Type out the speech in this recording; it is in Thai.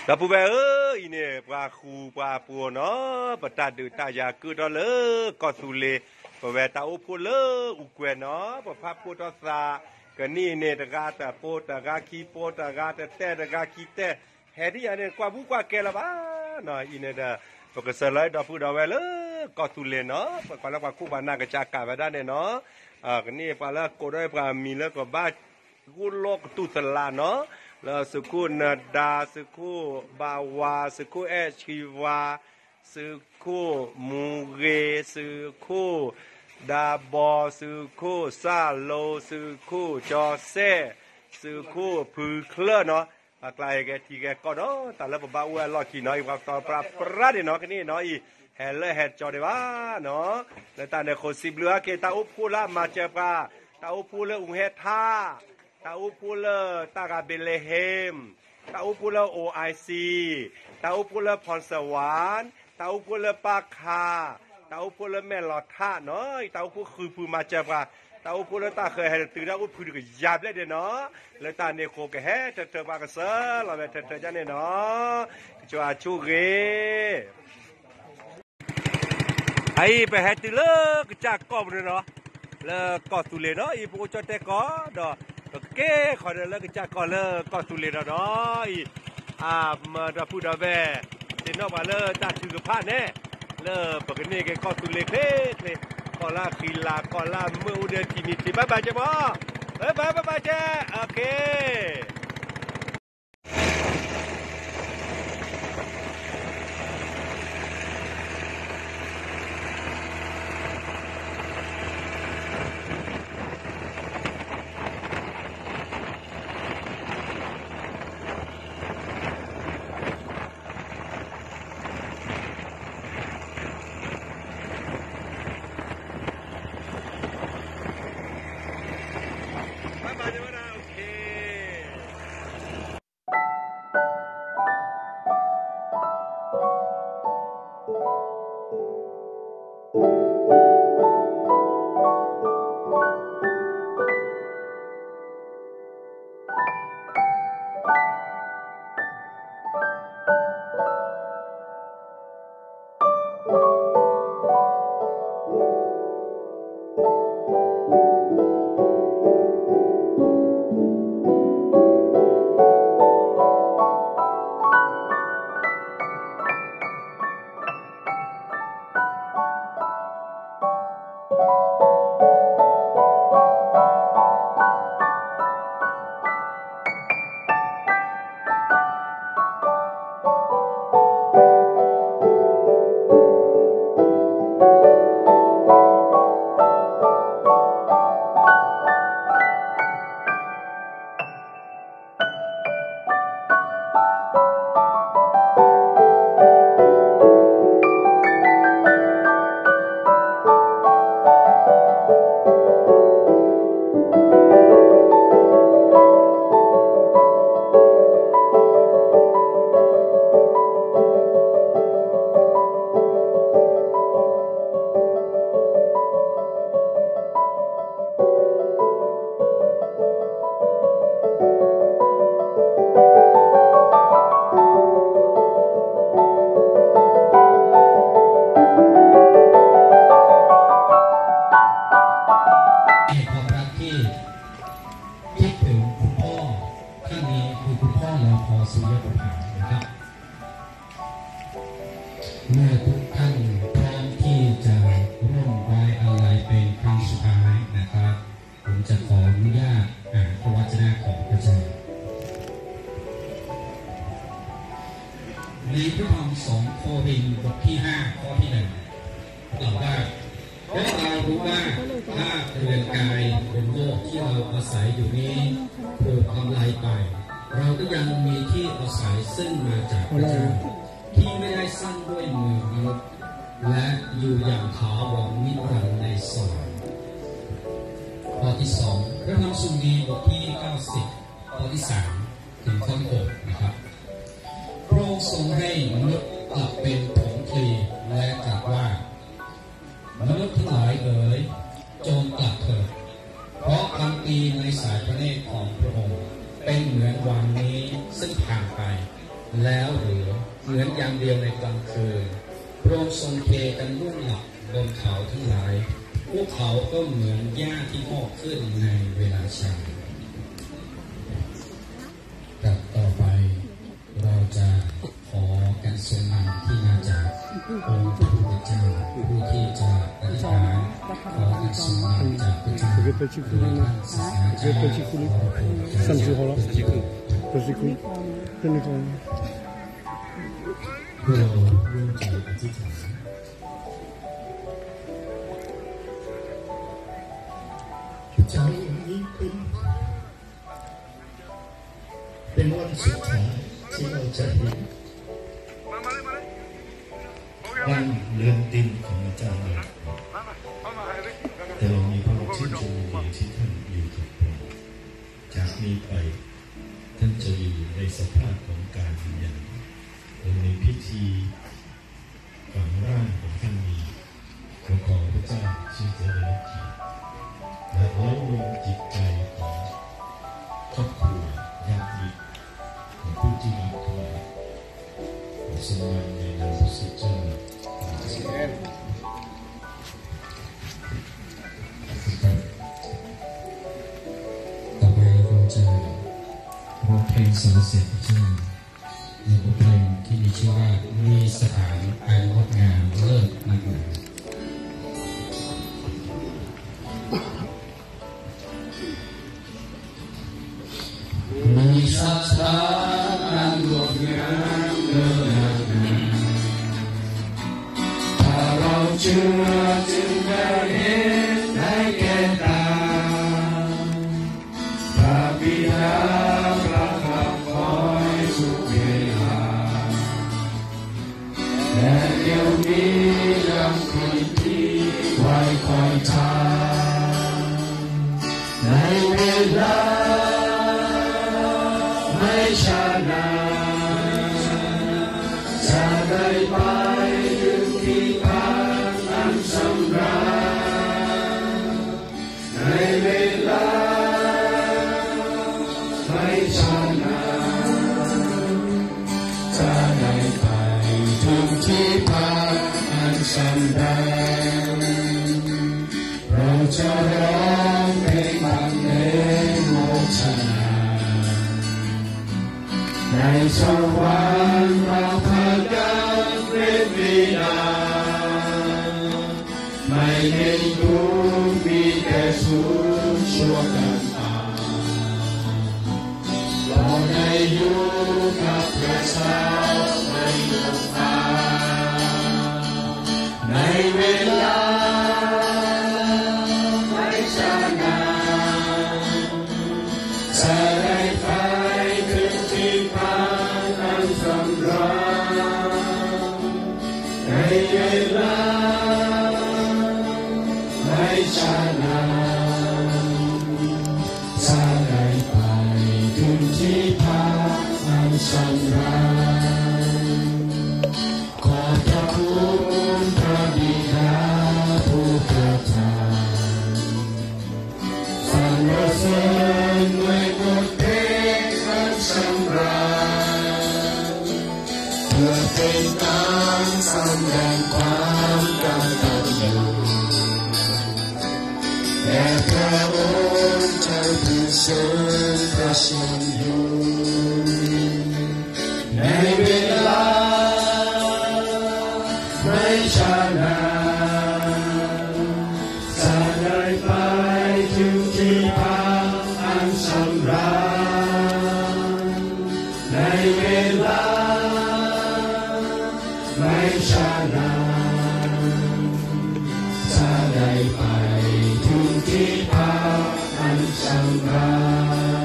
แต่ผู้แบอีเนี่ยปลาคูปลาปัวเนาะปตาดือตายาคือดอเลก็สุเลผู้แบตาอุพูเลอุกเวเนาะปะพับพุทธศาก็นี่เนี่ยตะกาตะโปตะกาคีโปตะกาตะแต่ตะกาคีแต่แฮดี้อันเนี่ยกว่าบุกว่าแกละบ้าเนาะอีเนี่ยปกติเลยดอพูดเอาไว้เลยก็สุเลเนาะปะละกว่าคู่บ้านนากระจากาไว้ได้เนี่ยเนาะก็นี่ปะละโกได้ปลามีแล้วก็บ้ากุโลกตุสลาเนาะแล้วสุขุนาดาสุขุบาวาสุขุเอชีวาสุขุมูเกสุขุดาบอสุขุซาโลสุขุจอเซสุขุพือเคลเนาะไกลแกทีแกก็เนาะแต่ละบ่าวว่าลอกี่น้อยว่าต่อปราปราเนาะกันนี่เนาะอีเฮลเลเฮดจอเดว่าเนาะแล้วตาเนี่ยโคสิบเลือเกตาอุพูละมาเจปราตาอุพูละอุงเฮทาตาอุพูละตากาเบเลเฮมตาอุพูละโอไอซีตาอุพูละพรสวรรค์ตาอุพูละปาคาตาอุพูละแม่ลอท่าเนาะตาอุพูคือพูมาเจปราตาอุพูละตาเคยให้ตื่นแล้วอุพูก็ยับเลยเด้เนาะแล้วตาเนี่ยโคก็เฮเธอปากเสเราแบบเธอจะเนี่ยเนาะจัวชูเกไอ้ไปให้ตื่นเลยจากกอบเลยเนาะแล้วก็ตุเลเนาะอีพวกเจ้าแต่ก็ดอกเก๋ขอเดินแล้วก็จากก่อนเลยก็ตุเลเนาะมาดาพูดาเวเดนอมาเลยตาถือผ้าเนี่ยเลยปกติก็ตุเลเคเลยก็ลาคีลาก็ลาเมื่ออุดรกินิติบ๊ายบายจ้ะบ่บ๊ายบายจ้ะโอเคในพระธรรม2 โครินธ์บทที่ 5 ข้อที่ 1 กล่าวว่าเพราะเรารู้ว่าถ้าเรือนกายบนโลกที่เราอาศัยอยู่นี้ถูกทำลายไปเราก็ยังมีที่อาศัยซึ่งมาจากพระเจ้าที่ไม่ได้สร้างด้วยมือมนุษย์และอยู่อย่างถาวรนิรันดร์ในสวรรค์ข้อที่ 2 พระธรรมสุนีบทที่ 90 ข้อที่ 3 ถึงข้อที่ 6 นะครับพระองค์ทรงให้มนุษย์กลับเป็นผงคลีและตรัสว่ามนุษย์ทั้งหลายเอ๋ยจงกลับเถิดเพราะคำปีในสายพระเนตรของพระองค์เป็นเหมือนวันนี้ซึ่งผ่านไป แล้วหรือเหมือนอย่างเดียวในกลางคืนพระองค์ทรงเทกันล่วงหลับบนเขาทั้งหลายพวกเขาก็เหมือนหญ้าที่งอกขึ้นในเวลาเช้าแต่ต่อไปเราจะขอการทรงนำที่มาจากองค์พระผู้เป็นเจ้าผู้ที่จะอธิษฐานขอการทรงนำจากพระเจ้าโดยท่านศาสนาจารย์เพื่อเราร่วมใจอธิษฐานเช้าวันนี้เป็นวันสุดท้ายที่เราจะเห็นวันเลื่อนดินของอาจารย์แต่เรามีความชื่นชมยินดีที่ท่านอยู่กับเราจากนี้ไปท่านจะอยู่ในสภาพของการยืนยันในพิธีฝังร่างของท่านมีขอพระเจ้าชื่อเจริญเกียรติและเล้าลงจิตใจของครอบครัวญาติของผู้ที่รักเราสมานในนามพระเจ้าต่อไปเราจะร้องเพลงสรรเสริญพระเจ้าในบทเพลงที่มีชื่อว่ามีสถานอันงดงามเลิศนักหนามีสถานอันงดงามเลิศนักหนาถ้าเราเชื่อจึงได้เห็นได้แก่ตาพระบิดาประทับคอยทุกเวลาและเดี๋ยวนี้ยังคอยที่ไว้คอยทางในเวลาไม่ช้านานจะได้ไปถึงที่พักอันสำราญในเวลาไม่ช้านานจะได้ไปถึงที่พักอันสำราญเราจะร้องเพลงบรรเลงโมชนาในสวรรค์เราพากันเป็นวิญญาณไม่เห็นทุกข์มีแต่สุขชั่วกันตาเราได้อยู่กับพระเจ้าในดวงตาในเวลาไม่ช้านานจะได้ไปถึงที่พักอันสำราญในเวลาไม่ช้านานจะได้ไปถึงที่พักอันสำราญขอพระคุณพระบิดาผู้ประทานสรรเสริญด้วยบทเพลงอันสำราญเพื่อเป็นการแสดงความกตัญญูแด่พระองค์เจ้าผู้ทรงพระชนอยู่ในเวลาไม่ช้านานจะได้ไปถึงที่พักอันสำราญในเวลาไม่ช้านานจะได้ไปถึงที่พักอันสำราญ